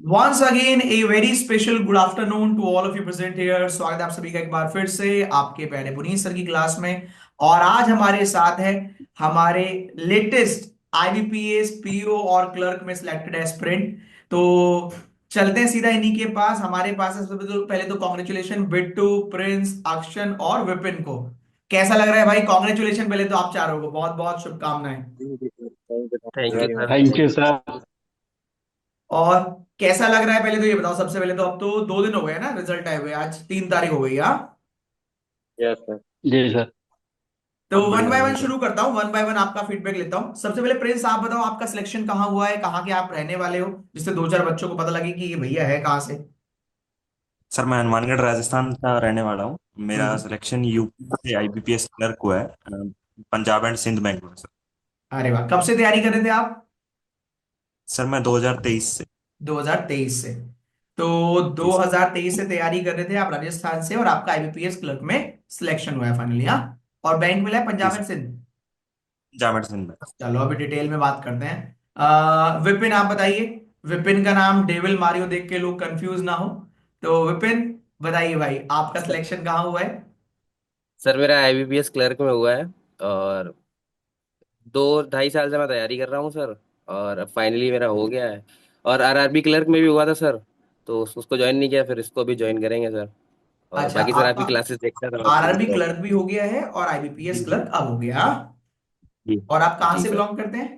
Once again a very special good afternoon to all of you present here. स्वागत है आप सभी का एक बार फिर से आपके प्यारे पुनीत सर की क्लास में। और आज हमारे साथ है हमारे लेटेस्ट आईबीपीएस पीओ और क्लर्क में सिलेक्टेड एस्पिरेंट। तो चलते हैं सीधा इन्हीं के पास। हमारे पास है सबसे तो पहले तो कॉन्ग्रेचुलेशन बिट्टू, प्रिंस, अक्षन और विपिन को। कैसा लग रहा है भाई? कॉन्ग्रेचुलेशन पहले तो आप चारों को बहुत बहुत शुभकामनाएं। Thank you sir. Thank you sir. और कैसा लग रहा है पहले तो ये बताओ। सबसे पहले तो अब तो 2 दिन हो गए ना रिजल्ट आए हुए, आज 3 तारीख हो गई। हाँ, यस सर। जी सर। तो बहुत वन बढ़िया बाय हो वन गया सर। शुरू करता हूँ, वन बाय वन आपका फीडबैक लेता हूँ। सबसे पहले प्रिंस आप बताओ, आपका सिलेक्शन कहाँ हुआ है, कहाँ के आप रहने वाले हो, जिससे दो चार बच्चों को पता लगे कि ये भैया है कहाँ से। सर मैं हनुमानगढ़ राजस्थान का रहने वाला हूँ। मेरा हम्म। सिलेक्शन यूपी से आईबीपीएस क्लर्क हुआ है, पंजाब एंड सिंध बैंक में सर। अरे वाह, कब से तैयारी कर रहे थे आप? सर मैं 2023 से। 2023 से। तो जी सर। 2023 से तैयारी कर रहे थे आप राजस्थान से, और आपका आईबीपीएस क्लर्क में सिलेक्शन हुआ है फाइनली। हाँ, और बैंक मिला है जी Punjab sir, and Sind. Punjab and Sind में। चलो अभी डिटेल में बात करते हैं। विपिन आप बताइए। विपिन का नाम डेविल मारियो देख के लोग कंफ्यूज ना हो। तो विपिन बताइए भाई, आपका सर सिलेक्शन कहाँ हुआ है? सर, मेरा आईबीपीएस क्लर्क में हुआ है। और 2 ढाई साल से मैं तैयारी कर रहा हूँ सर। और अब फाइनली मेरा हो गया है। और आरआरबी क्लर्क में भी हुआ था सर। तो उसको ज्वाइन नहीं किया, फिर इसको भी ज्वाइन करेंगे सर। और अच्छा, बाकी सर आपका आपकी क्लासेस देखता था आपकी आरआरबी तो। क्लर्क भी हो गया है और जी आईबीपीएस जी क्लर्क अब हो गया, हाँ? जी। और आप कहाँ जी से सर। बिलोंग करते हैं?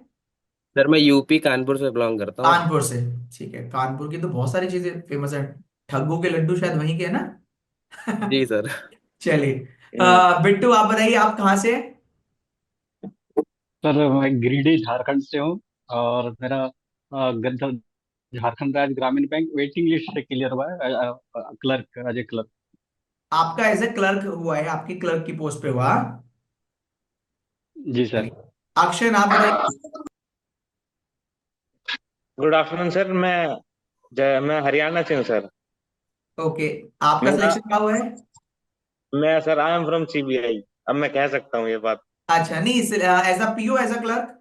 सर मैं यूपी कानपुर से बिलोंग करता हूँ। कानपुर से। ठीक है, कानपुर की तो बहुत सारी चीजें फेमस है। ठग्गू के लड्डू शायद वहीं के है ना? जी सर। चलिए। बिट्टू आप बताइए, आप कहाँ से हैं? सर मैं गिरिडीह झारखंड से हूँ। और मेरा गद्दा झारखंड राज्य ग्रामीण बैंक वेटिंग लिस्ट से क्लियर हुआ है, क्लर्क एज ए क्लर्क। आपका एज ए क्लर्क हुआ है, आपकी क्लर्क की पोस्ट पे हुआ। जी सर। चलिए, अक्षय आप बताइए। Good afternoon sir. मैं हरियाणा से हूँ सर। ओके, आपका मेरा सिलेक्शन कहाँ हुआ है? मैं sir I am from CBI. अब मैं कह सकता हूँ ये बात। अच्छा, नहीं, as a PO, as a clerk,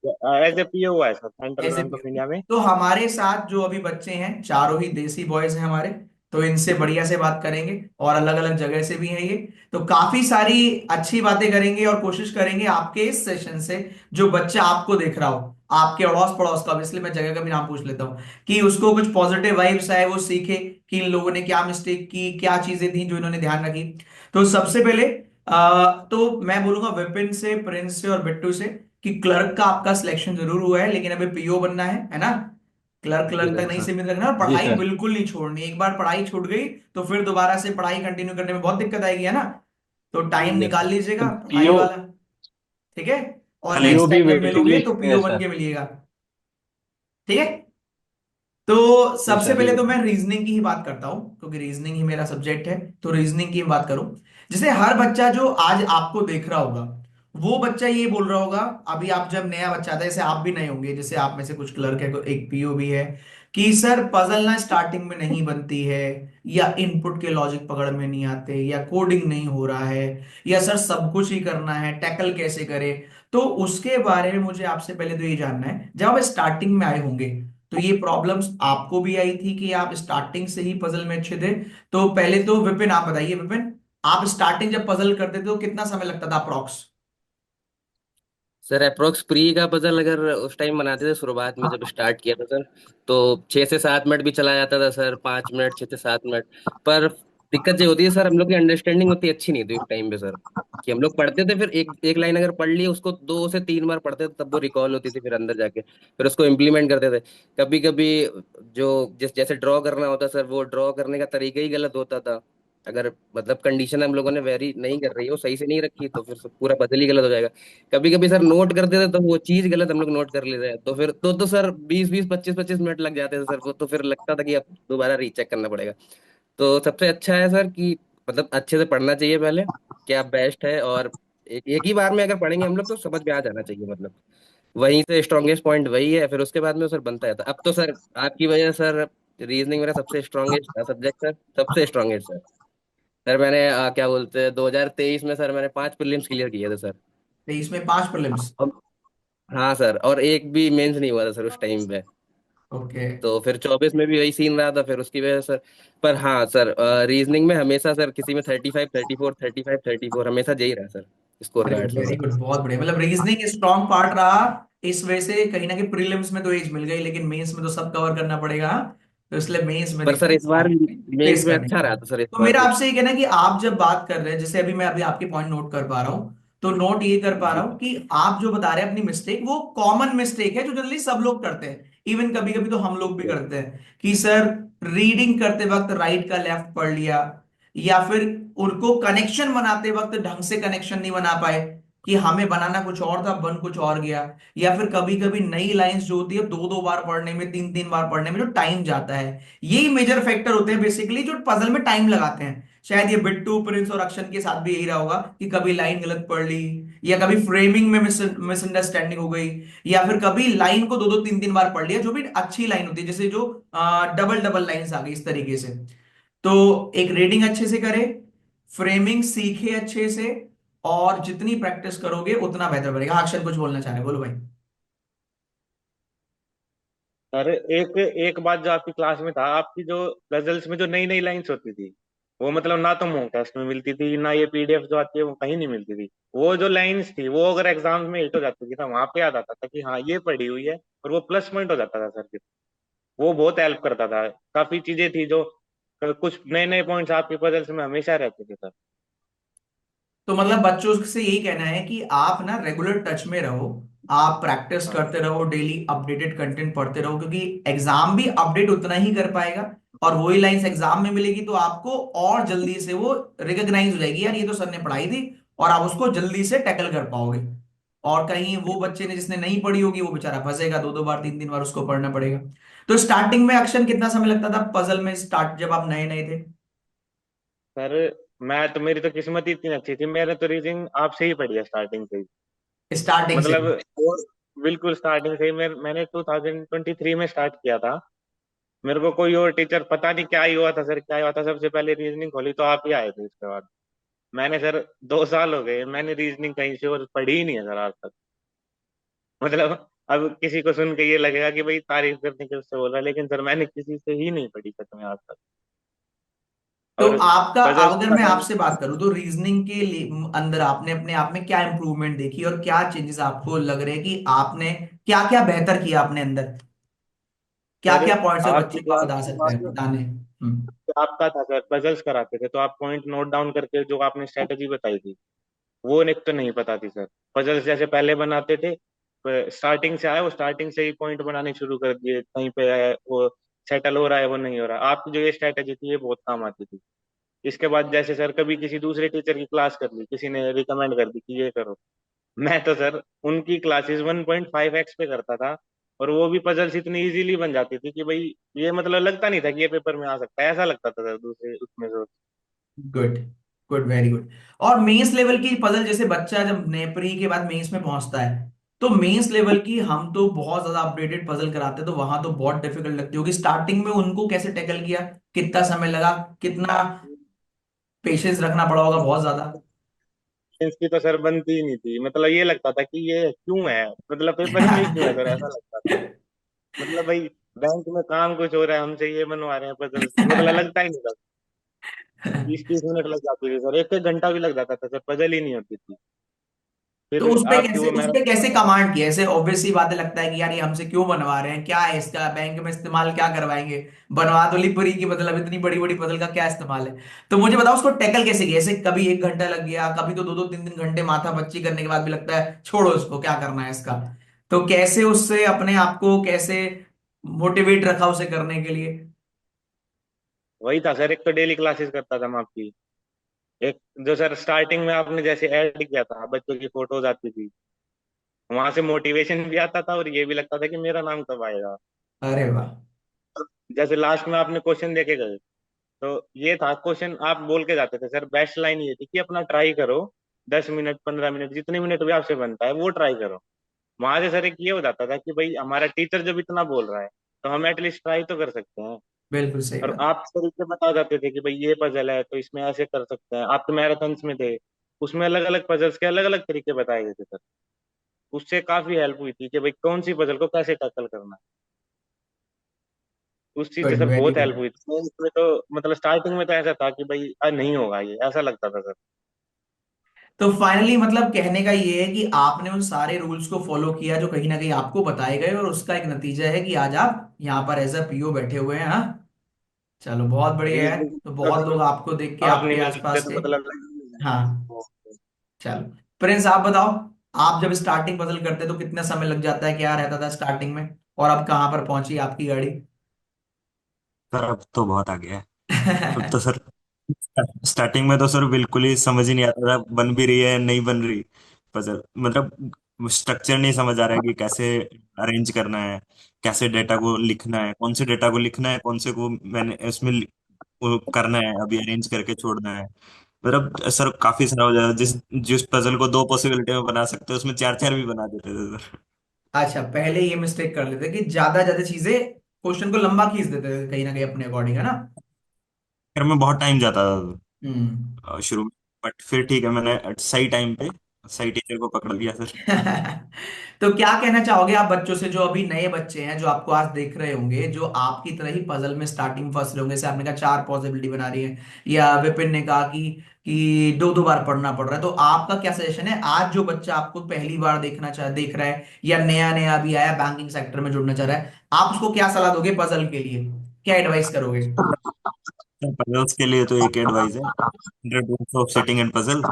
as a PO हुआ है सर, सेंट्रल ऐसे बैंक भी। ऑफ इंडिया में। तो हमारे साथ जो अभी बच्चे हैं चारों ही देसी बॉयज हैं हमारे। तो इनसे बढ़िया से बात करेंगे, और अलग अलग जगह से भी हैं ये। तो काफी सारी अच्छी बातें करेंगे और कोशिश करेंगे आपके इस सेशन से जो बच्चा आपको देख रहा हो, आपके अड़ोस पड़ोस का, इसलिए मैं जगह का भी नाम पूछ लेता हूँ, कि उसको कुछ पॉजिटिव वाइब्स आए, वो सीखे कि इन लोगों ने क्या मिस्टेक की, क्या चीजें थी जो इन्होंने ध्यान रखी। तो सबसे पहले तो मैं बोलूंगा विपिन से, प्रिंस से और बिट्टू से, कि क्लर्क का आपका सिलेक्शन जरूर हुआ है, लेकिन अभी पीओ बनना है ना? क्लर्क जी क्लर्क तक नहीं सर। सीमित रखना, और जी पढ़ाई सर। बिल्कुल नहीं छोड़नी। एक बार पढ़ाई छूट गई तो फिर दोबारा से पढ़ाई कंटिन्यू करने में बहुत दिक्कत आएगी, है ना? तो टाइम यस निकाल सर। लीजिएगा तो पढ़ाई पीओ वाला। ठीक है? और चलिए। पीओ नेक्स्ट भी टाइम जब वेटिंग मिलोगे तो लिस्ट में है पीओ बन सर। के मिलिएगा। ठीक है? तो जी सबसे सर। पहले तो मैं रीजनिंग की ही बात करता हूं, क्योंकि रीजनिंग ही मेरा सब्जेक्ट है, तो रीजनिंग की बात करूं। जैसे हर बच्चा जो आज आपको देख रहा होगा, वो बच्चा ये बोल रहा होगा, अभी आप जब नया बच्चा आता है, जैसे आप भी नए होंगे, जैसे आप में से कुछ क्लर्क है, एक पीओ भी है, कि सर पजल ना स्टार्टिंग में नहीं बनती है, या इनपुट के लॉजिक पकड़ में नहीं आते, या कोडिंग नहीं हो रहा है, या सर सब कुछ ही करना है, टैकल कैसे करे। तो उसके बारे में मुझे आपसे पहले तो ये जानना है, जब आप स्टार्टिंग में आए होंगे तो ये प्रॉब्लम्स आपको भी आई थी कि आप स्टार्टिंग से ही पजल में अच्छे थे? तो पहले तो विपिन आप बताइए, विपिन आप स्टार्टिंग जब पजल करते थे तो कितना समय लगता था अप्रोक्स? सर अप्रोक्स प्री का पजल अगर उस टाइम बनाते थे शुरुआत में जब स्टार्ट किया था सर, तो 6 से 7 मिनट भी चला जाता था सर, 5 मिनट, 6 से 7 मिनट। पर दिक्कत ये होती है सर, हम लोग की अंडरस्टैंडिंग उतनी अच्छी नहीं थी उस टाइम पे सर। कि हम लोग पढ़ते थे, फिर एक एक लाइन अगर पढ़ ली उसको 2 से 3 बार पढ़ते थे, तब वो रिकॉल होती थी फिर अंदर जाके, फिर उसको इम्प्लीमेंट करते थे। कभी कभी जो जैसे ड्रॉ करना होता सर, वो ड्रॉ करने का तरीका ही गलत होता था। अगर मतलब कंडीशन हम लोगों ने वेरी नहीं कर रही है, वो सही से नहीं रखी, तो फिर सब पूरा पजल ही गलत हो जाएगा। कभी कभी सर नोट करते थे तो वो चीज गलत हम लोग नोट कर लेते हैं, तो फिर तो सर 20-20, 25-25 मिनट लग जाते थे सर। वो तो फिर लगता था कि अब दोबारा रीचेक करना पड़ेगा। तो सबसे अच्छा है सर कि मतलब अच्छे से पढ़ना चाहिए पहले, क्या बेस्ट है। और एक ही बार में अगर पढ़ेंगे हम लोग तो समझ में आ जाना चाहिए, मतलब वहीं से स्ट्रॉन्गेस्ट पॉइंट वही है, फिर उसके बाद में सर बनता है। तो अब तो सर आपकी वजह से सर रीजनिंग मेरा सबसे स्ट्रॉन्गेस्ट सब्जेक्ट सर, सबसे स्ट्रॉन्गेस्ट सर। सर मैंने क्या बोलते हैं 2023 में सर मैंने 5 प्रीलिम्स क्लियर किए थे सर। 23 में 5 प्रीलिम्स? हाँ सर, और एक भी मेंस नहीं हुआ था सर उस टाइम पे। ओके। तो फिर 24 में भी वही सीन रहा था, फिर उसकी वजह से। पर हाँ सर, रीजनिंग में हमेशा सर किसी में 35 34 35 34 हमेशा यही रहा सर, स्कोर अरे कार्ड्स में वेरी सर। गुड, बहुत बढ़िया। मतलब रीजनिंग स्ट्रॉन्ग पार्ट रहा, इस वजह से कहीं ना कहीं प्रीलिम्स में तो एज मिल गई, लेकिन मेंस में तो सब कवर करना पड़ेगा। तो इसलिए मेंस में पर सर दिक्कत इस बार फेस मेंस में करनी अच्छा पड़ी। रहा था सर इस तो बार मेरा भी। आपसे ये कहना है कि आप जब बात कर रहे हैं, जैसे अभी मैं अभी आपके पॉइंट नोट कर पा रहा हूँ, तो नोट ये कर पा रहा जी हूँ कि आप जो बता रहे हैं अपनी मिस्टेक, वो कॉमन मिस्टेक है जो जनरली सब लोग करते हैं। इवन कभी कभी तो हम लोग भी सर। करते हैं कि सर रीडिंग करते वक्त राइट का लेफ्ट पढ़ लिया, या फिर उनको कनेक्शन बनाते वक्त ढंग से कनेक्शन नहीं बना पाए, कि हमें बनाना कुछ और था बन कुछ और गया। या फिर कभी कभी नई लाइंस जो होती है दो दो बार पढ़ने में, तीन तीन बार पढ़ने में जो टाइम जाता है, यही मेजर फैक्टर होते हैं बेसिकली जो पजल में टाइम लगाते हैं। शायद ये बिट्टू, प्रिंस और अक्षन के साथ भी यही रहा होगा कि कभी लाइन गलत पढ़ ली, या कभी फ्रेमिंग में मिसअंडरस्टैंडिंग हो गई, या फिर कभी लाइन को दो दो तीन तीन बार पढ़ लिया जो भी अच्छी लाइन होती है, जैसे जो डबल डबल लाइंस आ गई इस तरीके से। तो एक रीडिंग अच्छे से करे, फ्रेमिंग सीखे अच्छे से, और जितनी प्रैक्टिस करोगे उतना बेहतर बनेगा। हाँ, अक्षर कुछ बोलना चाह रहे हैं, बोलो भाई। अरे एक एक बात जो आपकी क्लास में था, आपकी जो गजल्स में जो नई नई लाइंस होती थी, वो मतलब ना तो मॉक टेस्ट में मिलती थी, ना ये पीडीएफ जो आती है वो कहीं नहीं मिलती थी। वो जो लाइंस थी वो अगर एग्जाम में हिट हो जाती थी ना, वहां पे याद आता था कि हाँ ये पढ़ी हुई है, और वो प्लस पॉइंट हो जाता था सर फिर। वो बहुत हेल्प करता था। काफी चीजें थी जो कुछ नए नए पॉइंट्स आपके पजल्स में हमेशा रहते थे सर। तो मतलब बच्चों से यही कहना है कि आप ना रेगुलर टच में रहो, आप प्रैक्टिस हाँ करते रहो, डेली अपडेटेड कंटेंट पढ़ते रहो, क्योंकि एग्जाम भी अपडेट उतना ही कर पाएगा। और वही लाइंस एग्जाम में मिलेगी तो आपको और जल्दी से वो रिकॉग्नाइज हो जाएगी, यार ये तो सर ने पढ़ाई थी, और आप उसको जल्दी से टैकल कर पाओगे। और कहीं वो बच्चे ने जिसने नहीं पढ़ी होगी वो बेचारा फंसेगा, दो दो बार तीन तीन बार उसको पढ़ना पड़ेगा। तो स्टार्टिंग में अक्षर कितना समय लगता था पजल में, स्टार्ट जब आप नए नए थे? सर, मैं तो मेरी तो किस्मत ही इतनी अच्छी थी, मैंने तो रीजनिंग आपसे ही पढ़ी है स्टार्टिंग से ही। स्टार्टिंग से मतलब ही? और बिल्कुल स्टार्टिंग से ही मैंने 2023 में स्टार्ट किया था। मेरे को कोई और टीचर पता नहीं क्या ही हुआ था सर, क्या ही हुआ था, सबसे पहले रीजनिंग खोली तो आप ही आए थे। इसके बाद मैंने सर 2 साल हो गए, मैंने रीजनिंग कहीं से और पढ़ी ही नहीं है सर आज तक। मतलब अब किसी को सुन के ये लगेगा कि भाई तारीफ करने के उससे बोल रहा है, लेकिन सर मैंने किसी से ही नहीं पढ़ी सच में आज तक। तो और आपका, पजल अगर मैं आपसे बात करूं तो रीजनिंग के अंदर आपने अपने आप में क्या इंप्रूवमेंट देखी, और क्या चेंजेस आपको लग रहे हैं कि आपने क्या क्या बेहतर किया अपने अंदर? क्या सर, क्या पॉइंट्स है आपकी बच्चे को क्लास बता में सकते हैं जो बताने? आपका था सर, पजल्स कराते थे तो आप पॉइंट नोट डाउन करके जो आपने स्ट्रेटेजी बताई थी, वो एक तो नहीं पता थी सर। पजल्स जैसे पहले बनाते थे, स्टार्टिंग से आए वो स्टार्टिंग से ही पॉइंट बनाने शुरू कर दिए, कहीं पे आए वो सेटल हो रहा है वो नहीं हो रहा। आपकी जो ये स्ट्रेटेजी थी ये बहुत काम आती थी। इसके बाद जैसे सर कभी किसी दूसरे टीचर की क्लास कर ली, किसी ने रिकमेंड कर दी कि ये करो, मैं तो सर उनकी क्लासेस 1.5x पे करता था। और वो भी पजल्स इतनी इजीली बन जाती थी कि भाई ये मतलब लगता नहीं था कि ये पेपर में आ सकता है, ऐसा लगता था सर दूसरे उसमें से। Good, good, very good. और मेंस लेवल की पजल, जैसे बच्चा जब नेपरी के बाद मेंस में पहुंचता है, तो मेंस लेवल की हम तो बहुत ज्यादा अपडेटेड पजल कराते हैं, तो वहां तो बहुत डिफिकल्ट लगती होगी। स्टार्टिंग में उनको कैसे टैकल किया, कितना समय लगा, कितना पेशेंस रखना पड़ा होगा, बहुत ज्यादा? इसकी तो सर बनती ही नहीं थी, मतलब ये लगता था कि ये क्यों है, मतलब पेपर में ही क्यों है सर, ऐसा लगता था। मतलब भाई बैंक में काम कुछ हो रहा है, हमसे ये बनवा रहे हैं पजल, मतलब लगता ही नहीं था। 30-30 मिनट लग जाती थी सर, एक एक घंटा भी लग जाता था सर, पजल ही नहीं होती थी। तो फिर उस पे आपकी कैसे, वो उस पे कैसे मैराथन। कमांड किया? ऐसे ऑब्वियस सी बातें, लगता है कि यार ये हमसे क्यों बनवा रहे हैं, क्या है इसका बैंक में इस्तेमाल, क्या करवाएंगे? बनवा तो ली पूरी की, मतलब इतनी बड़ी बड़ी पजल का क्या इस्तेमाल है? तो मुझे बताओ उसको टैकल कैसे किया? ऐसे कभी एक घंटा लग गया, कभी तो दो दो तीन तीन घंटे माथा पच्ची करने के बाद भी लगता है छोड़ो इसको, क्या करना है इसका। तो कैसे उससे अपने आप को कैसे मोटिवेट रखा उसे करने के लिए? वही था सर, एक तो डेली क्लासेस करता था मैं आपकी। एक जो सर स्टार्टिंग में आपने जैसे ऐड किया था, बच्चों की फोटोज आती थी, वहां से मोटिवेशन भी आता था और ये भी लगता था कि मेरा नाम कब आएगा। अरे वाह! जैसे लास्ट में आपने क्वेश्चन देके गए, तो ये था क्वेश्चन आप बोल के जाते थे सर, बेस्ट लाइन ये थी कि अपना ट्राई करो, 10 मिनट 15 मिनट जितने मिनट भी आपसे बनता है वो ट्राई करो। वहां से सर एक ये हो जाता था कि भाई हमारा टीचर जब इतना बोल रहा है तो हम एटलीस्ट ट्राई तो कर सकते हैं। बिल्कुल सही और बात। आप तरीके बता जाते थे कि भाई ये पजल है तो इसमें ऐसे कर सकते हैं, आप तो मैराथन्स में थे, उसमें अलग अलग पजल्स के अलग अलग तरीके बताए गए थे सर। उससे काफी हेल्प हुई थी कि भाई कौन सी पजल को कैसे टैकल करना है। उस चीज से गुड, सर वेरी बहुत हेल्प गुड। हुई थी। तो इसमें तो मतलब स्टार्टिंग में तो ऐसा था कि भाई नहीं होगा, ये ऐसा लगता था सर। तो फाइनली मतलब कहने का ये है कि आपने उन सारे रूल्स को फॉलो किया जो कहीं ना कहीं आपको बताए गए, और उसका एक नतीजा है कि आज आप यहाँ पर एज अ पीओ बैठे हुए हैं। हाँ, चलो बहुत बढ़िया है। रीजनिंग तो तो बहुत लोग सर आपको देख के आप नहीं आपके मिलते आसपास तो थे। मतलब हाँ, चलो प्रिंस आप बताओ, आप जब स्टार्टिंग पजल करते तो कितना समय लग जाता है, क्या रहता था स्टार्टिंग में, और अब कहाँ पर पहुंची आपकी गाड़ी? सर अब तो बहुत आ गया है। अब तो सर स्टार्टिंग में तो सर बिल्कुल ही समझ ही नहीं आता था बन भी रही है नहीं बन रही पजल, मतलब स्ट्रक्चर नहीं समझ आ रहा है कि कैसे अरेंज करना है, कैसे डेटा को लिखना है, कौन से डेटा को लिखना है, कौन से को मैंने उसमें वो करना है, अभी अरेंज करके छोड़ना है। मतलब सर काफी सारा हो जाता है। जिस जिस पजल को दो पॉसिबिलिटी में बना सकते हैं उसमें चार चार भी बना देते थे सर। अच्छा, पहले ये मिस्टेक कर लेते कि ज्यादा ज्यादा चीजें क्वेश्चन को लंबा खींच देते थे कहीं ना कहीं अपने अकॉर्डिंग, है ना? फिर मैं बहुत टाइम जाता था हम्म। शुरू में, बट फिर ठीक है, मैंने सही टाइम पे सही टीचर को पकड़ लिया सर। तो क्या कहना चाहोगे आप बच्चों से, जो अभी नए बच्चे हैं जो आपको आज देख रहे होंगे, जो आपकी तरह ही पजल में स्टार्टिंग फंस रहे होंगे, जैसे आपने कहा चार पॉसिबिलिटी बना रही है, या विपिन ने कहा कि दो दो बार पढ़ना पड़ रहा है, तो आपका क्या सजेशन है आज जो बच्चा आपको पहली बार देख रहा है, या नया नया अभी आया बैंकिंग सेक्टर में जुड़ना चाह रहा है, आप उसको क्या सलाह दोगे पजल के लिए, क्या एडवाइस करोगे? पजल्स के लिए तो एक एडवाइस है, 100 rules of sitting and puzzle.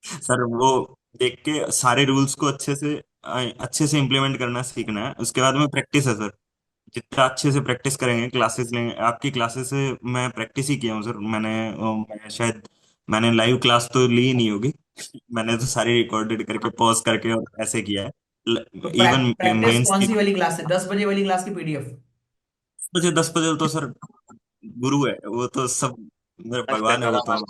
Sir वो देख के सारे रूल्स को अच्छे से इम्प्लीमेंट करना सीखना है, उसके बाद में प्रैक्टिस है सर। जितना अच्छे से प्रैक्टिस करेंगे, क्लासेस लेंगे, आपकी क्लासेस से मैं प्रैक्टिस ही किया हूँ सर। मैंने लाइव क्लास तो ली ही नहीं होगी। मैंने तो सारी रिकॉर्डेड करके पॉज करके और ऐसे किया तो है। इवन प्रैक्टिस मेंस कौन की सी वाली क्लास है, 10 बजे वाली क्लास की पीडीएफ? मुझे 10 बजे तो सर गुरु है वो तो सब, मेरे अच्छा भगवान है सर वो तो, आप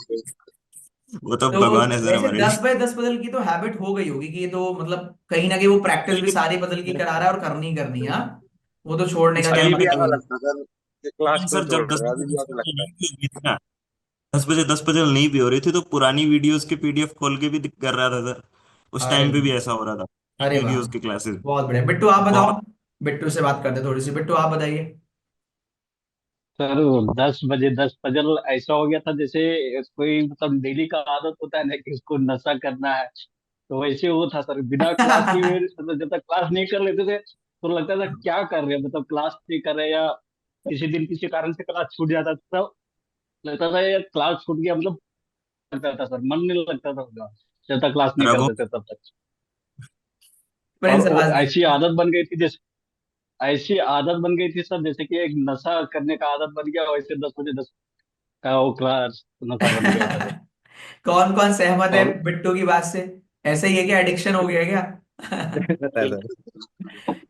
वो तो तो भगवान है सर वैसे हमारे 10 बाय 10 पजल की तो हैबिट हो गई होगी कि ये तो मतलब कहीं ना कहीं वो प्रैक्टिस भी लिए। सारी पजल की करा रहा है और करनी ही करनी है, हाँ? वो तो छोड़ने का क्या अभी भी मतलब ऐसा ही नहीं। लगता है सर कि क्लास क्यों सर छोड़ जब रहे हो, अभी भी ऐसा लगता है। 10 बजे 10 बजे नहीं भी हो रही थी तो पुरानी वीडियोस की पीडीएफ खोल के भी कर रहा था सर। उस अरे टाइम पे भी वाह, ऐसा हो रहा था अरे वाह, वीडियोस की क्लासेस। बहुत बढ़िया। बिट्टू आप बताओ, बहुत। बिट्टू से बात करते हैं थोड़ी सी। बिट्टू आप बताइए। सर 10 बजे 10 पजल ऐसा हो गया था जैसे कोई मतलब डेली का आदत होता है ना कि इसको नशा करना है, तो वैसे वो था सर। बिना क्लास की मतलब जब तक क्लास नहीं कर लेते थे तो लगता था क्या कर रहे हैं, मतलब क्लास नहीं कर रहे, या किसी दिन किसी कारण से क्लास छूट जाता था तो लगता था यार क्लास छूट गया, मतलब लगता था सर, मन नहीं लगता था उनका, जब तक क्लास नहीं रघु करते थे तब तक। और प्रिंस वो आवाज नहीं ऐसी आ आदत बन गई थी, जैसे ऐसी आदत बन गई थी सर, जैसे कि एक नशा करने का आदत बन गया, वैसे 10 बजे 10 का वो क्लास नशा बन गया था रही। सर। कौन कौन सहमत है और बिट्टू की बात से? ऐसे ही है क्या, एडिक्शन हो गया है क्या? पता है सर।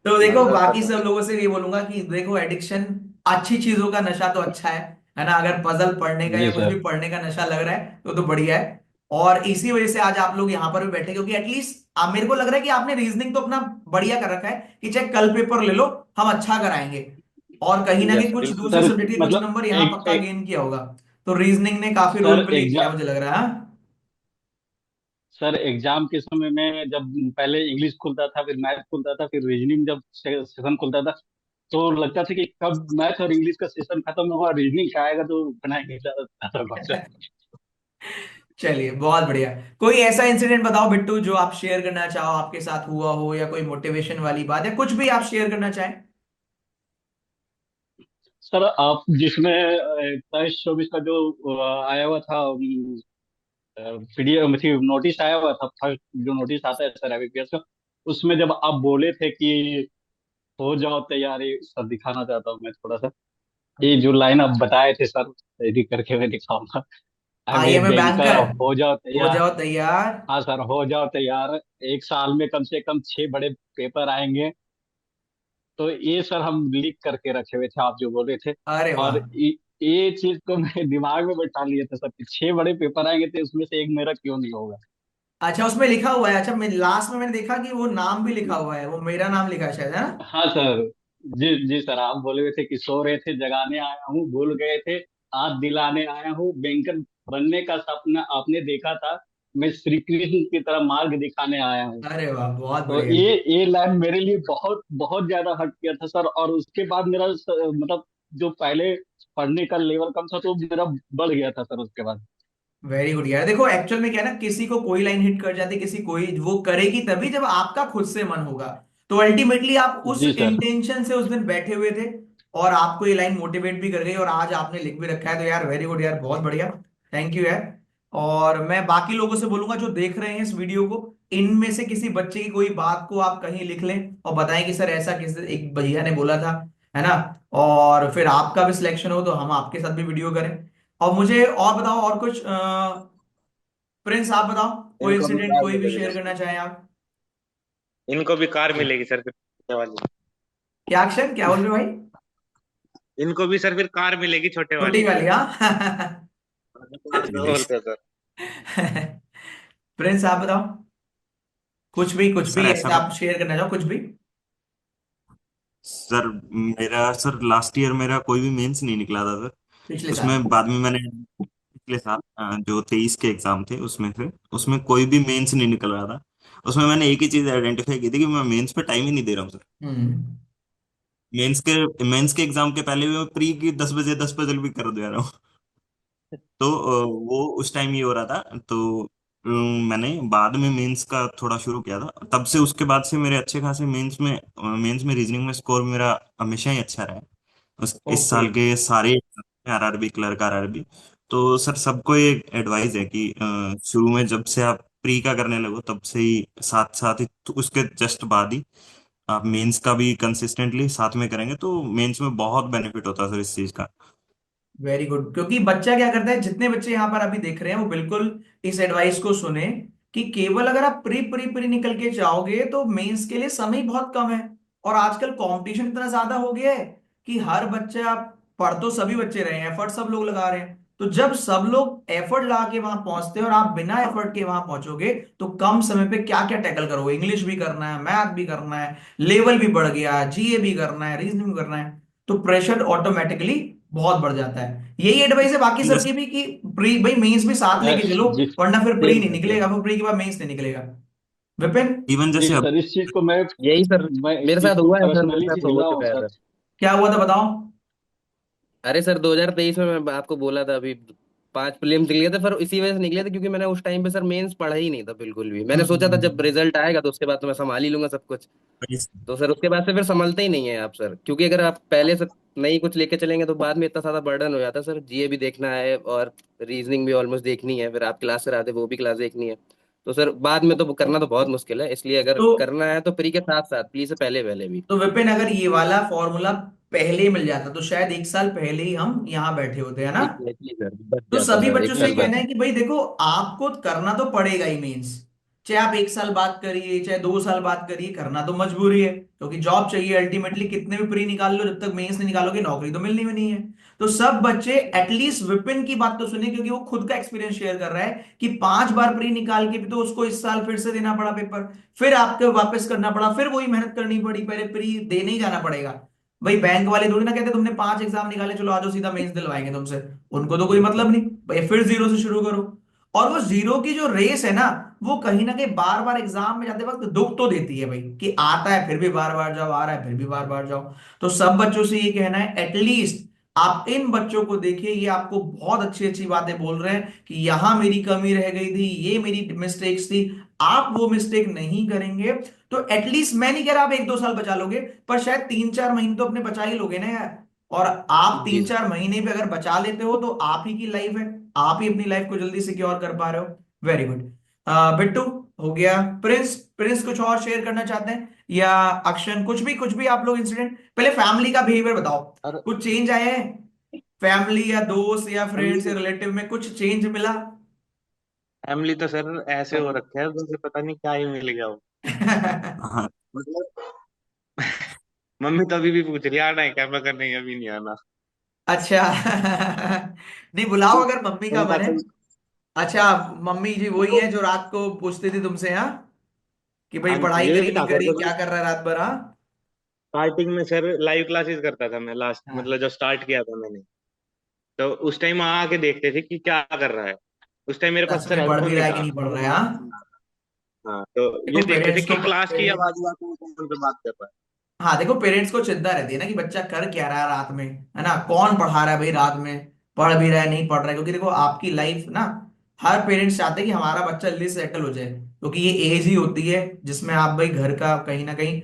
तो देखो, सर बाकी पता सब लोगों से ये बोलूंगा कि देखो, एडिक्शन, अच्छी चीजों का नशा तो अच्छा है ना? अगर पजल पढ़ने का जी या कुछ सर। भी पढ़ने का नशा लग रहा है तो बढ़िया है। और इसी वजह से आज आप लोग यहाँ पर भी बैठे, क्योंकि एटलीस्ट मेरे को लग रहा है कि आपने रीजनिंग तो अपना बढ़िया कर रखा है कि चाहे कल पेपर ले लो, हम अच्छा कराएंगे। और कहीं ना यस कहीं कुछ बिल्कुल दूसरे सर सर। सब्जेक्ट के कुछ मतलब नंबर यहाँ एक, पक्का एक गेन किया होगा। तो रीजनिंग ने काफी सर रोल प्ले किया एग्जाम मुझे लग रहा है, हाँ? सर एग्जाम के समय में जब पहले इंग्लिश खुलता था, फिर मैथ खुलता था, फिर रीजनिंग जब सेशन खुलता था, तो लगता था कि कब मैथ और इंग्लिश का सेशन खत्म होगा, रीजनिंग का आएगा तो बनाएंगे ज्यादा। चलिए बहुत बढ़िया। कोई ऐसा इंसिडेंट बताओ बिट्टू जो आप शेयर करना चाहो, आपके साथ हुआ हो, या कोई मोटिवेशन वाली बात, या कुछ भी आप शेयर करना चाहें। सर आप जिसमें 23-24 का जो आया हुआ था पीडीएफ मतलब नोटिस आया हुआ था, फर्स्ट जो नोटिस आता है सर एबीपीएस का, उसमें जब आप बोले थे कि हो जाओ तैयारी, सर दिखाना चाहता हूँ मैं थोड़ा सा, ये जो लाइन आप बताए थे सर, एडिट करके मैं दिखाऊंगा। आई अबे एम ए बैंकर बैंकर, हो जाओ हो तैयार। जाओ तैयार। हाँ सर हो जाओ तैयार, एक साल में कम से कम 6 बड़े पेपर आएंगे। तो ये सर हम लिख करके रखे हुए थे आप जो बोले थे। अरे वाह। और ये चीज को मैं दिमाग में बैठा लिए थे सर कि 6 बड़े पेपर आएंगे तो उसमें से एक मेरा क्यों नहीं होगा। अच्छा, उसमें लिखा हुआ है? अच्छा, मैं लास्ट में मैंने देखा कि वो नाम भी लिखा हुआ है, वो मेरा नाम लिखा है शायद, है ना? हाँ सर। जी जी सर, आप बोले हुए थे कि सो रहे थे जगाने आया हूँ, भूल गए थे आज दिलाने आया हूँ, बैंकर बनने का सपना आपने देखा था, मैं श्री कृष्ण की तरह मार्ग दिखाने आया हूँ। अरे वाह, बहुत तो बढ़िया। ये लाइन मेरे लिए बहुत बहुत ज्यादा हट गया था सर। और उसके बाद मेरा मतलब जो पहले पढ़ने का लेवल कम था, तो मेरा बढ़ गया था सर उसके बाद। वेरी गुड यार। देखो एक्चुअल में क्या है ना, किसी को कोई लाइन हिट कर जाती, किसी कोई वो करेगी तभी जब आपका खुद से मन होगा। तो अल्टीमेटली आप उस जी सर। इंटेंशन से उस दिन बैठे हुए थे, और आपको ये लाइन मोटिवेट भी कर गई, और आज आपने लिख भी रखा है। तो यार वेरी गुड यार, बहुत बढ़िया। थैंक यू यार। और मैं बाकी लोगों से बोलूंगा जो देख रहे हैं इस वीडियो को, इनमें से किसी बच्चे की कोई बात को आप कहीं लिख लें और बताएं कि सर ऐसा किसी एक भैया ने बोला था, है ना। और फिर आपका भी सिलेक्शन हो तो हम आपके साथ भी वीडियो करें। और मुझे और बताओ, और कुछ प्रिंस आप बताओ, कोई इनको भी इंसिडेंट कार कोई भी मिलेगी शेयर सर। करना चाहें आप। इनको भी कार मिलेगी सर फिर वाली। क्या अक्षर, क्या बोल रहे हो भाई। इनको भी सर फिर कार मिलेगी छोटे छोटी वाली। वाली, हाँ। तो बोलते हैं सर। प्रिंस आप बताओ, कुछ सर भी ऐसा ऐसा कुछ। आप शेयर करना चाहो, कुछ भी। सर मेरा सर लास्ट ईयर मेरा कोई भी मेंस नहीं निकला था सर। पिछले साल। उसमें बाद में मैंने पिछले साल जो 23 के एग्जाम थे उसमें थे, उसमें कोई भी मेंस नहीं निकल रहा था। उसमें मैंने एक ही चीज आइडेंटिफाई की थी कि मैं मेंस पे टाइम ही नहीं दे रहा हूँ सर। हम्म। मेंस के एग्जाम के पहले भी मैं प्री की 10 बजे 10 बजे भी कर दे रहा हूँ। तो वो उस टाइम ये हो रहा था। तो मैंने बाद में मेंस का थोड़ा शुरू किया था, तब से उसके बाद से मेरे अच्छे खासे मेंस में रीजनिंग में स्कोर मेरा हमेशा ही अच्छा रहा है। इस ओके। साल के सारे आरआरबी क्लर्क आरआरबी। तो सर सबको ये एडवाइस है कि शुरू में जब से आप प्री का करने लगो तब से ही साथ साथ ही, तो उसके जस्ट बाद ही आप मेंस का भी कंसिस्टेंटली साथ में करेंगे तो मेंस में बहुत बेनिफिट होता है सर इस चीज का। Very good. क्योंकि बच्चा क्या करता है, जितने बच्चे यहाँ पर अभी देख रहे हैं वो बिल्कुल इस एडवाइस को सुने कि केवल अगर आप प्री प्री प्री निकल के जाओगे तो मेंस के लिए समय बहुत कम है। और आजकल कंपटीशन इतना ज्यादा हो गया है कि हर बच्चा, पढ़ तो सभी बच्चे रहे हैं, एफर्ट सब लोग लगा रहे हैं। तो जब सब लोग एफर्ट लगा के वहां पहुंचते हैं और आप बिना एफर्ट के वहां पहुंचोगे, तो कम समय पे क्या क्या टैकल करोगे। इंग्लिश भी करना है, मैथ भी करना है, लेवल भी बढ़ गया, जीए भी करना है, रीजनिंग भी करना है। तो प्रेशर ऑटोमेटिकली बहुत बढ़ जाता है। यही एडवाइस है बाकी सबकी भी कि प्री भाई मेंस भी साथ लेके चलो, जी वरना फिर प्री सेम नहीं है सर। निकलेगा, फिर प्री के बाद मेंस नहीं निकलेगा। विपिन, इवन जी जैसे अब सर, इस चीज को यही सर मैं इस मेरे चीज साथ को हुआ है सर, मेरे पर्सनली साथ तो हो झेला हूँ चुका है सर। सर। क्या हुआ था बताओ। अरे सर 2023 में मैं आपको बोला था अभी 5 प्रीलिम्स निकले थे, पर इसी वजह से निकले थे क्योंकि मैंने उस टाइम पे सर मेंस पढ़ा ही नहीं था बिल्कुल भी। मैंने सोचा था जब हम्म। रिजल्ट आएगा तो उसके बाद तो मैं संभाल ही लूंगा सब कुछ। तो सर उसके बाद से फिर संभलते ही नहीं है आप सर, क्योंकि अगर आप पहले से नहीं कुछ लेके चलेंगे तो बाद में इतना ज्यादा बर्डन हो जाता है सर। जीए भी देखना है और रीजनिंग भी ऑलमोस्ट देखनी है, फिर आप क्लास से आते वो भी क्लास देखनी है। तो सर बाद में तो करना तो बहुत मुश्किल है, इसलिए अगर तो करना है तो प्री के साथ साथ, प्री से पहले पहले भी। तो विपिन, अगर ये वाला फॉर्मूला पहले ही मिल जाता तो शायद एक साल पहले ही हम यहाँ बैठे होते, है ना। एग्जैक्टली सर, बच तो जाता सभी सर बच्चों एक से साल ये कहना बच। है कि भाई देखो, आपको करना तो पड़ेगा ही मीन्स, चाहे आप एक साल बात करिए चाहे 2 साल बात करिए, करना तो मजबूरी है क्योंकि जॉब चाहिए अल्टीमेटली। कितने भी प्री निकाल लो, जब तक मेंस नहीं निकालोगे नौकरी तो मिलनी भी नहीं है। तो सब बच्चे एटलीस्ट विपिन की बात तो सुने, क्योंकि वो खुद का एक्सपीरियंस शेयर कर रहा है कि 5 बार प्री निकाल के भी तो उसको इस साल फिर से देना पड़ा पेपर, फिर आपको वापस करना पड़ा, फिर वही मेहनत करनी पड़ी, पहले प्री देने ही जाना पड़ेगा। भाई बैंक वाले थोड़ी ना कहते तुमने 5 एग्जाम निकाले, चलो आ जाओ सीधा मेंस दिलवाएंगे तुमसे। उनको तो कोई मतलब नहीं भाई, फिर जीरो से शुरू करो। और वो जीरो की जो रेस है ना, वो कहीं ना कहीं बार बार एग्जाम में जाते वक्त दुख तो देती है भाई, कि आता है फिर भी बार बार जाओ, आ रहा है फिर भी बार बार जाओ। तो सब बच्चों से ये कहना है, एटलीस्ट आप इन बच्चों को देखिए, ये आपको बहुत अच्छी अच्छी बातें बोल रहे हैं कि यहां मेरी कमी रह गई थी, ये मेरी मिस्टेक्स थी। आप वो मिस्टेक नहीं करेंगे तो एटलीस्ट, मैं नहीं कह रहा आप 1-2 साल बचा लोगे, पर शायद 3-4 महीने तो अपने बचा ही लोगे ना यार। और आप जी तीन सर। चार महीने भी अगर बचा लेते हो तो आप ही की लाइफ है, आप ही अपनी लाइफ को जल्दी सिक्योर कर पा रहे हो। Very good. बिट्टू हो गया। प्रिंस, प्रिंस कुछ और शेयर करना चाहते हैं, या अक्षन, कुछ भी आप लोग इंसिडेंट। पहले फैमिली का बिहेवियर बताओ, और कुछ चेंज आया है फैमिली या दोस्त या फ्रेंड्स या फैमिली रिलेटिव में, कुछ चेंज मिला। फैमिली तो सर ऐसे हो रखे है जैसे पता नहीं क्या ही मिल गया हो। हाँ। मतलब मम्मी तो अभी भी पूछ रही है आना है क्या, मैं कर नहीं अभी नहीं आना। अच्छा। नहीं, बुलाओ अगर मम्मी का उनका मन है। तो अच्छा, मम्मी जी वही है जो रात को पूछती थी तुमसे, हाँ, कि भाई हाँ पढ़ाई ये करी भी नहीं था सर करी, जब क्या कर रहा है रात भर, हाँ। स्टार्टिंग में सर लाइव क्लासेस करता था मैं, लास्ट हाँ। मतलब जब स्टार्ट किया था मैंने, तो उस टाइम आके देखते थे कि क्या कर रहा है। उस टाइम मेरे पास सच सर में पढ़ हेडफोन भी नहीं रहा है कि था। नहीं पढ़ रहा है? हाँ। हाँ, तो देखो ये देखते थे पेरेंट्स को कि क्लास की आवाज हुआ तो फोन पे बात कर रहा हाँ देखो पेरेंट्स को चिंता रहती है ना कि बच्चा कर क्या रहा है रात में, है ना, कौन पढ़ा रहा है भाई रात में, पढ़ भी रहा है नहीं पढ़ रहा है, क्योंकि देखो आपकी लाइफ ना, हर पेरेंट्स चाहते हैं कि हमारा बच्चा जल्दी सेटल हो जाए, क्योंकि ये एज ही होती है जिसमें आप भाई घर का कहीं ना कहीं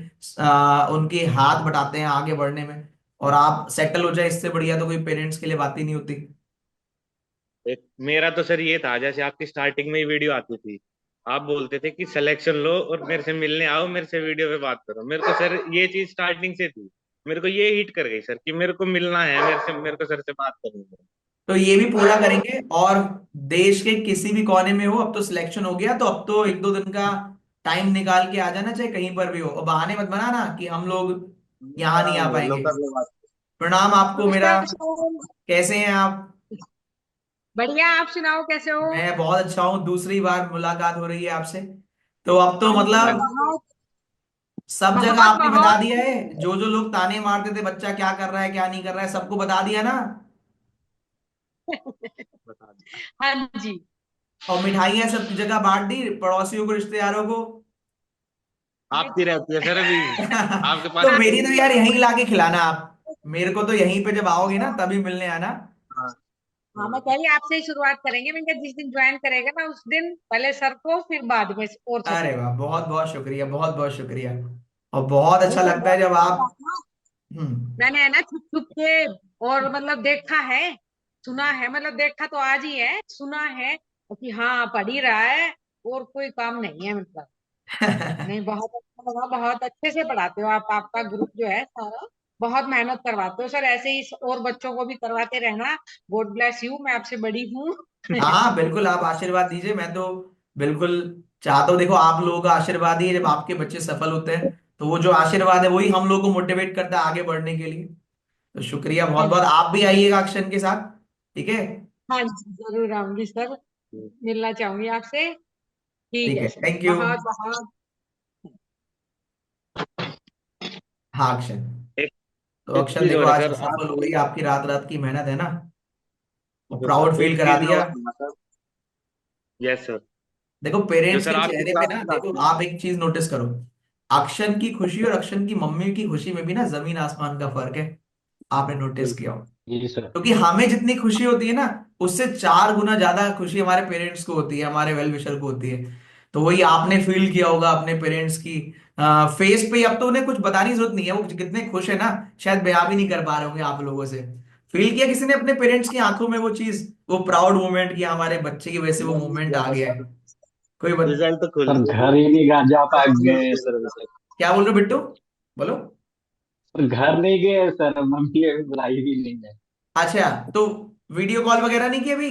उनके हाथ बटाते हैं आगे बढ़ने में, और आप सेटल हो जाए इससे बढ़िया तो कोई पेरेंट्स के लिए बात ही नहीं होती। है। एक मेरा तो सर ये था, जैसे आपकी स्टार्टिंग में ही वीडियो आती थी, आप बोलते थे कि सिलेक्शन लो और मेरे से मिलने आओ, मेरे से वीडियो पे बात करो। मेरे को सर ये चीज स्टार्टिंग से थी, मेरे को ये हिट कर गई सर कि मेरे को मिलना है, मेरे को सर से बात करनी है। तो ये भी पूरा करेंगे, और देश के किसी भी कोने में हो, अब तो सिलेक्शन हो गया तो अब तो एक दो दिन का टाइम निकाल के आ जाना, चाहे कहीं पर भी हो, और बहाने मत बनाना कि हम लोग यहाँ नहीं आ पाएंगे। लोकल में बात। प्रणाम आपको मेरा। नमस्कार सर। कैसे हैं आप? बढ़िया, आप सुनाओ कैसे हो? मैं बहुत अच्छा हूँ, दूसरी बार मुलाकात हो रही है आपसे। तो अब तो हाँ जी, मतलब बहुत सब जगह बहुत आपने बता बहुत। दिया है, जो जो लोग ताने मारते थे बच्चा क्या कर रहा है क्या नहीं कर रहा है, सबको बता दिया ना। बता दी। हाँ जी। और मिठाइयाँ सब जगह बांट दी पड़ोसियों को रिश्तेदारों को। आपकी रहती है सर अभी, आपके तो पास मेरी नहीं तो है। यार यहीं लाके खिलाना आप, मेरे को तो यहीं पे जब आओगे ना तभी मिलने आना। हाँ, हाँ, हाँ। मैं कह रही आपसे ही शुरुआत करेंगे। मैंने कहा जिस दिन ज्वाइन करेगा ना उस दिन पहले सर को, फिर बाद में और अरे सभी को। वाह, बहुत बहुत शुक्रिया, बहुत बहुत शुक्रिया। और बहुत नहीं अच्छा सर, लगता है बहुत जब अच्छी आप। बात ना। हम्म। मैंने है ना छुप छुप के और मतलब देखा है, सुना है, मतलब देखा तो आज ही है, सुना है कि हाँ पढ़ ही रहा है और कोई काम नहीं है मतलब। नहीं, बहुत अच्छा लगा, बहुत अच्छे से पढ़ाते हो आप। आपका ग्रुप जो है सारा बहुत मेहनत करवाते हो सर, ऐसे ही और बच्चों को भी करवाते रहना। गॉड ब्लेस यू, मैं आपसे बड़ी हूँ। हाँ बिल्कुल, आप आशीर्वाद दीजिए, मैं तो बिल्कुल चाहता हूँ। देखो आप लोगों का आशीर्वाद ही है, जब आपके बच्चे सफल होते हैं तो वो जो आशीर्वाद है वही हम लोग को मोटिवेट करता है आगे बढ़ने के लिए। तो शुक्रिया बहुत हाँ बहुत, जी। आप भी आइएगा अक्षन के साथ। ठीक है। हाँ जी, जरूर आऊंगी सर, मिलना चाहूंगी आपसे। ठीक ठीक है है, सर, थैंक यू। बहुत बहुत। हाँ अक्षन। एक तो एक अक्षन चीज देखो और है आज सर, सफल हो आप गई, आपकी रात रात की मेहनत है ना, और जो प्राउड सर फील एक करा चीज मैं दिया। और कहूंगा सर। Yes sir. देखो जो पेरेंट्स सर के आपकी चेहरे पे क्लास ना, देखो चलाते हैं। आप एक चीज नोटिस करो, अक्षन की खुशी और अक्षन की मम्मी की खुशी में भी ना जमीन आसमान का फर्क है। आपने नोटिस किया बिल्कुल। हो? जी सर। क्योंकि हमें जितनी खुशी होती है ना, उससे 4 गुना ज्यादा खुशी हमारे पेरेंट्स को होती है, हमारे वेल विशर को होती है। तो वही आपने फील किया होगा अपने पेरेंट्स की फेस पे। अब तो उन्हें कुछ बताने की जरूरत नहीं है, वो कितने खुश है ना, शायद बयां भी नहीं कर पा रहे होंगे आप लोगों से। फील किया किसी ने अपने पेरेंट्स की आंखों में वो चीज, वो प्राउड मोमेंट की हमारे बच्चे की वजह से वो मोमेंट आ गया है। कोई रिजल्ट तो खुल सर गया घर ही नहीं जा पा गए सर अभी सर। तक। क्या बोल रहे हो बिट्टू? बोलो। सर घर नहीं गए सर, मम्मी ने बुलाई भी नहीं है। अच्छा, तो वीडियो कॉल वगैरह नहीं किया अभी?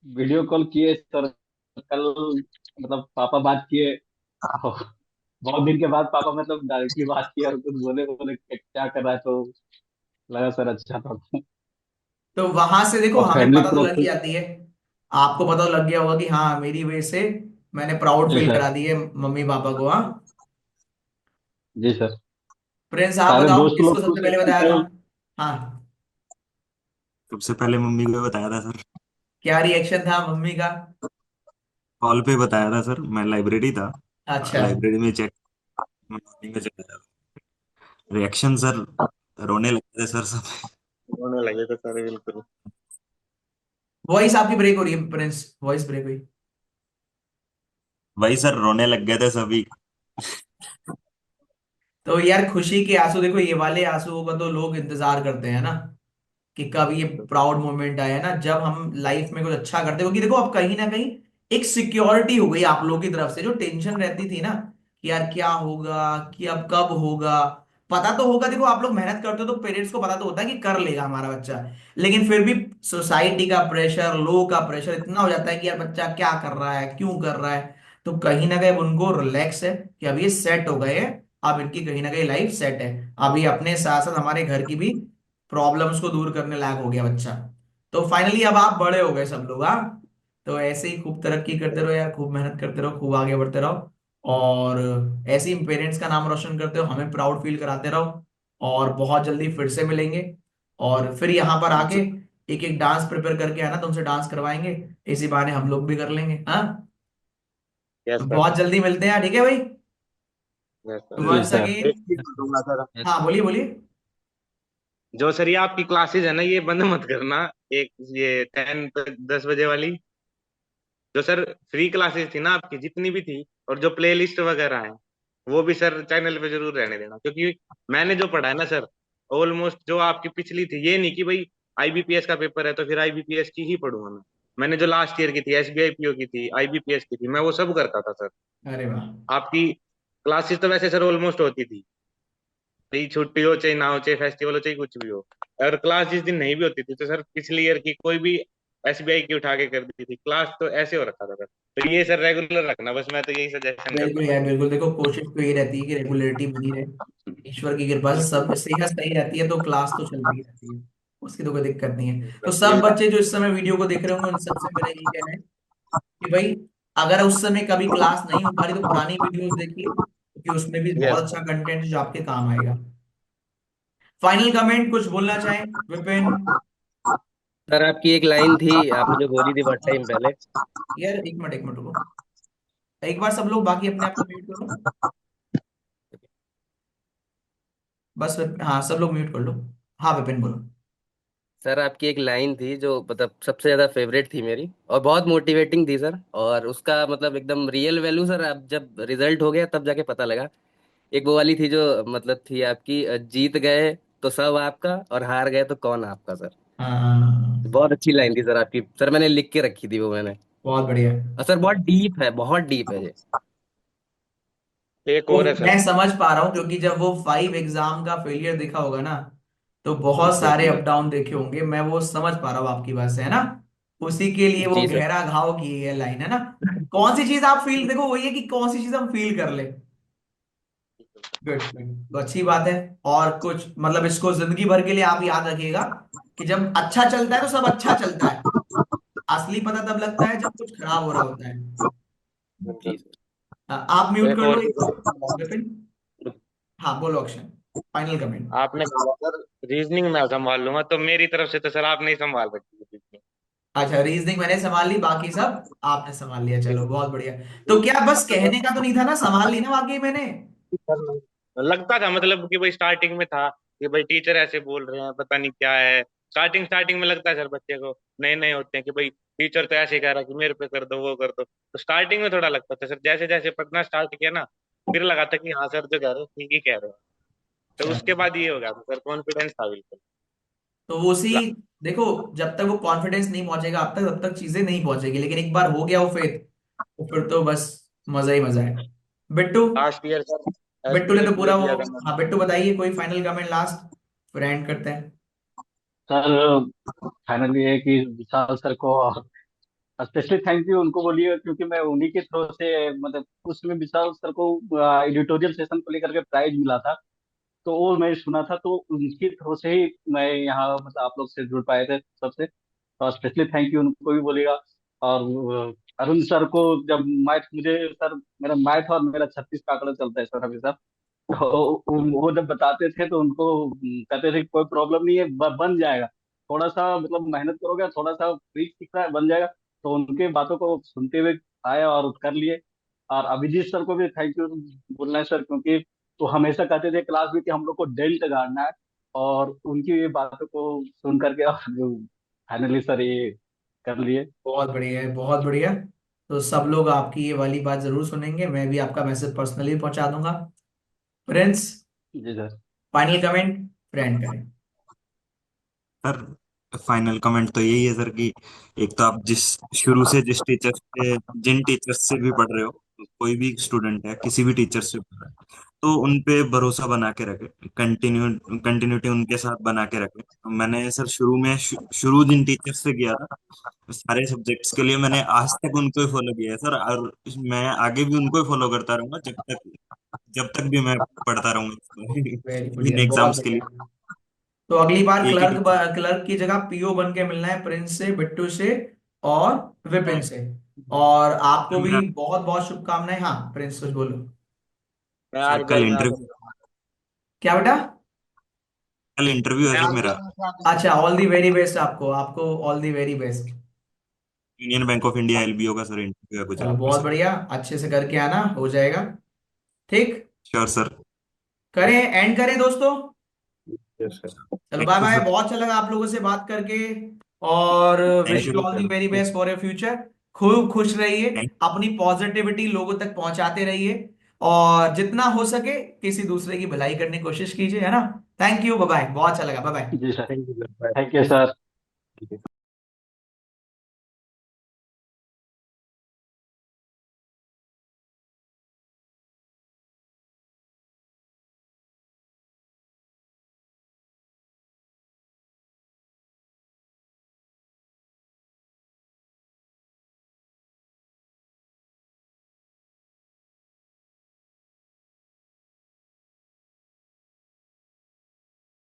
वीडियो कॉल किए सर कल, मतलब पापा बात किए। बहुत दिन के बाद पापा मतलब डायरेक्टली बात किया और कुछ बोले, बोले क्या कर रहा है, तो लगा सर अच्छा था। तो वहां से देखो और हमें फैमिली पता तो लग ही प्रोफाइल। जाती है, आपको पता तो लग गया होगा कि हाँ मेरी वजह से मैंने प्राउड जी फील सर। करा दी है मम्मी पापा को। हाँ जी सर। प्रिंस आप सारे बताओ दोस्त किसको लोग सबसे खुश पहले हैं बताया था? सर। हाँ, सबसे पहले मम्मी को बताया था सर। क्या रिएक्शन था मम्मी का? कॉल पे बताया था सर, मैं लाइब्रेरी था। अच्छा। लाइब्रेरी में चेक, मॉर्निंग में चला था। रिएक्शन सर, रोने लगे थे सर सब। होने लगे तो सर बिल्कुल। वॉइस आपकी ब्रेक हो रही है प्रिंस, वॉइस ब्रेक हुई। वही सर, रोने लग गए थे सभी। तो यार खुशी के आंसू, देखो ये वाले आंसुओं का तो लोग इंतजार करते हैं ना, कि कब ये प्राउड मोमेंट आया ना जब हम लाइफ में कुछ अच्छा करते हैं। क्योंकि देखो अब कहीं ना कहीं एक सिक्योरिटी हो गई आप लोगों की तरफ से, जो टेंशन रहती थी ना कि यार क्या होगा, कि अब कब होगा, पता तो होगा। देखो आप लोग मेहनत करते हो तो पेरेंट्स को पता तो होता है कि कर लेगा हमारा बच्चा, लेकिन फिर भी सोसाइटी का प्रेशर, लोगों का प्रेशर इतना हो जाता है कि यार बच्चा क्या कर रहा है, क्यों कर रहा है। तो कहीं ना कहीं उनको रिलैक्स है कि अब ये सेट हो गए हैं, अब इनकी कहीं ना कहीं लाइफ सेट है। अभी अपने साथ साथ हमारे घर की भी प्रॉब्लम्स को दूर करने लायक हो गया बच्चा। तो फाइनली अब आप बड़े हो गए सब लोग। हाँ तो ऐसे ही खूब तरक्की करते रहो यार, खूब मेहनत करते रहो, खूब आगे बढ़ते रहो, और ऐसे ही पेरेंट्स का नाम रोशन करते हो, हमें प्राउड फील कराते रहो। और बहुत जल्दी फिर से मिलेंगे, और फिर यहाँ पर आके एक एक डांस प्रिपेयर करके आना, तुमसे डांस करवाएंगे, इसी बहाने हम लोग भी कर लेंगे। हाँ, यस तो सर। बहुत जल्दी मिलते हैं, ठीक है भाई। Yes sir. जी वंस सर। अगेन। एक चीज बोलूंगा सर, हाँ बोलिए बोलिए। जो सर ये आपकी क्लासेस है ना, ये बंद मत करना। एक ये 10 बजे वाली, जो सर फ्री क्लासेस थी ना आपकी जितनी भी थी, और जो प्ले लिस्ट वगैरह है, वो भी सर चैनल पे जरूर रहने देना, क्योंकि मैंने जो पढ़ा है ना सर, ऑलमोस्ट जो आपकी पिछली थी, ये नहीं कि भाई आईबीपीएस का पेपर है तो फिर आईबीपीएस की ही पढ़ूंगा मैं। मैंने जो लास्ट ईयर की थी, एसबीआई पीओ की थी, आईबीपीएस की थी, मैं वो सब करता था सर। अरे वाह। आपकी क्लासेस तो वैसे सर ऑलमोस्ट होती थी, चाहे छुट्टी हो चाहे ना हो, चाहे फेस्टिवल हो चाहे कुछ भी हो। और क्लास जिस दिन नहीं भी होती थी तो सर पिछली ईयर की कोई भी एसबीआई की उठा के कर दी थी क्लास, तो ऐसे हो रखा था सर। तो ये सर रेगुलर रखना, बस मैं तो यही सजेशन करता बिल्कुल हूँ यार, बच्चों को। बिल्कुल। देखो कोशिश तो ये रहती है कि रेगुलरिटी बनी रहे, ईश्वर की कृपा से सब सेहत सही रहती है तो क्लास तो चलती ही रहती है, उसकी तो कोई दिक्कत नहीं है। तो सब बच्चे जो इस समय वीडियो को देख रहे होंगे, उन सबसे मेरा यही कहना है कि भाई, अगर उस समय कभी क्लास नहीं हो पा रही तो पुरानी वीडियोस देखिए, क्योंकि उसमें भी यस बहुत अच्छा कंटेंट है जो आपके काम आएगा। फाइनल कमेंट कुछ बोलना चाहें विपिन? सर आपकी एक लाइन थी, आपने जो बोली थी बहुत टाइम पहले। यार एक मिनट रुको, एक बार सब लोग बाकी अपने आप को म्यूट करो। बस हाँ, सब लोग म्यूट कर लो। हाँ विपिन बोलो। सर आपकी एक लाइन थी जो मतलब सबसे ज्यादा फेवरेट थी मेरी, और बहुत मोटिवेटिंग थी सर, और उसका मतलब एकदम रियल वैल्यू सर अब जब रिजल्ट हो गया तब जाके पता लगा। एक वो वाली थी जो मतलब थी आपकी, जीत गए तो सब आपका, और हार गए तो कौन आपका सर। हाँ, बहुत अच्छी लाइन थी सर आपकी, सर मैंने लिख के रखी थी वो मैंने। बहुत बढ़िया। और सर बहुत डीप है, बहुत डीप है ये। एक वो और है मैं सर। समझ पा रहा हूँ, क्योंकि जब वो 5 एग्जाम का फेलियर देखा होगा ना, तो बहुत सारे अप डाउन देखे होंगे, मैं वो समझ पा रहा हूँ आपकी बात से, है ना। उसी के लिए वो जी सर। गहरा घाव की है लाइन, है ना। कौन सी चीज आप फील, देखो वही है कि कौन सी चीज हम फील कर ले। गुड गुड, तो अच्छी बात है। और कुछ मतलब इसको जिंदगी भर के लिए आप याद रखिएगा कि जब अच्छा चलता है तो सब अच्छा चलता है, असली पता तब लगता है जब कुछ खराब हो रहा होता है। जी सर। आप म्यूट एक कर लो और एक चीज, बार, विपिन। हाँ बोलो अक्षय, फाइनल कमेंट। आपने कहा सर रीजनिंग मैं संभाल लूंगा, तो मेरी तरफ से तो सर आप नहीं संभाल सकते। अच्छा, रीजनिंग मैंने संभाल ली, बाकी सब आपने संभाल लिया, चलो बहुत बढ़िया। तो क्या बस रीजनिंग कहने का तो नहीं था ना, संभाल ली ना वाकई मैंने? लगता था, मतलब कि भाई स्टार्टिंग में था कि भाई टीचर ऐसे बोल रहे हैं पता नहीं क्या है। स्टार्टिंग स्टार्टिंग में लगता है सर, बच्चे को नए नए होते हैं कि भाई टीचर तो ऐसे कह रहा है कि मेरे पे कर दो वो कर दो, तो स्टार्टिंग में थोड़ा लगता था सर। जैसे जैसे पढ़ना स्टार्ट किया ना, फिर लगा था कि हाँ सर जो कह रहे हैं ठीक ही कह रहे हैं। तो उसके चलो, बाद ये हो गया था सर, कॉन्फिडेंस था बिल्कुल। तो उसी, देखो, जब तक वो कॉन्फिडेंस नहीं पहुंचेगा आप तक, तब तक चीजें नहीं पहुंचेगी, लेकिन एक बार हो गया वो फेथ, तो फिर तो बस मजा ही मजा है। Bittu, last year sir Bittu ने एसबीआई तो पीओ पूरा वो, दिया था मैंने। हाँ बिट्टू बताइए कोई फाइनल कमेंट लास्ट, फिर एंड करते हैं। सर फाइनली है कि विशाल सर को स्पेशली थैंक यू उनको बोलिए, क्योंकि मैं उन्हीं के थ्रू से, मतलब उसमें विशाल सर को एडिटोरियल सेशन को लेकर के प्राइज मिला था, तो वो मैं सुना था, तो उनके थ्रू से ही मैं यहाँ मतलब आप लोग से जुड़ पाए थे सबसे। तो स्पेशली थैंक यू उनको भी बोलिएगा। और अरुण सर को, जब मैथ मुझे सर, मेरा मैथ और मेरा 36 का आंकड़ा चलता है सर अभी सर, तो वो जब बताते थे तो उनको कहते थे कोई प्रॉब्लम नहीं है, बन जाएगा, थोड़ा सा मतलब मेहनत करोगे, थोड़ा सा ट्रिक सीख रहा है बन जाएगा। तो उनके बातों को सुनते हुए आए और कर लिए। और अभिजीत सर को भी थैंक यू बोलना है सर, क्योंकि तो हमेशा कहते थे क्लास में कि हम लोग को डेल्ट गाड़ना है, और उनकी ये बातों को सुन करके फाइनली सर ये कर लिए। बहुत बढ़िया है, बहुत बढ़िया। तो सब लोग आपकी ये वाली बात जरूर सुनेंगे, मैं भी आपका मैसेज पर्सनली पहुंचा दूंगा। प्रिंस, जी सर। फाइनल कमेंट, फ्रेंड करें। सर फाइनल कमेंट तो यही है सर कि एक तो आप जिस शुरू से जिस टीचर से जिन टीचर्स से भी पढ़ रहे हो, कोई भी स्टूडेंट है किसी भी टीचर से पढ़ रहा है, तो उन पे भरोसा बना के रखे, कंटिन्यूटी उनके साथ बना के रखे। तो मैंने सर शुरू में शुरू जिन टीचर से किया था सारे सब्जेक्ट्स के लिए, मैंने आज तक उनको ही फॉलो किया है सर, और मैं आगे भी उनको ही फॉलो करता रहूंगा जब तक भी मैं पढ़ता रहूंगा वेरी बढ़िया, इन बहुत एग्जाम्स के बढ़िया। लिए। तो अगली बार एक ही क्लर्क, टीचर। क्लर्क की जगह पीओ बन के मिलना है, प्रिंस से, बिट्टू से और विपिन से। और आपको मैं भी बहुत बहुत शुभकामनाएं। हाँ प्रिंस कुछ बोलो। मैं सर कल आरबीआई में आ इंटरव्यू सकता हूँ। क्या बेटा? कल इंटरव्यू है मैं सर आपको मेरा। अपने साथ दूंगा। अच्छा, ऑल दी वेरी बेस्ट आपको, आपको all the very best. Union bank of India LBO का सर इंटरव्यू है चलो गुजरात में बहुत सर। बढ़िया, अच्छे से करके आना, हो जाएगा। ठीक, श्योर सर। करें एंड करें दोस्तों। Yes sir. चलो thank bye you bye, sir. बहुत अच्छा लगा आप लोगों से बात करके। और thank wish you you all the very sir. Best for your future. खूब खुश रहिए, थैंक अपनी पॉजिटिविटी लोगों तक पहुंचाते रहिए, और जितना हो सके किसी दूसरे की भलाई करने की कोशिश कीजिए, है ना। थैंक यू, बाय बाय, बहुत अच्छा लगा, बाय बाय। जी sir. Thank you sir, thank you bye. Sir.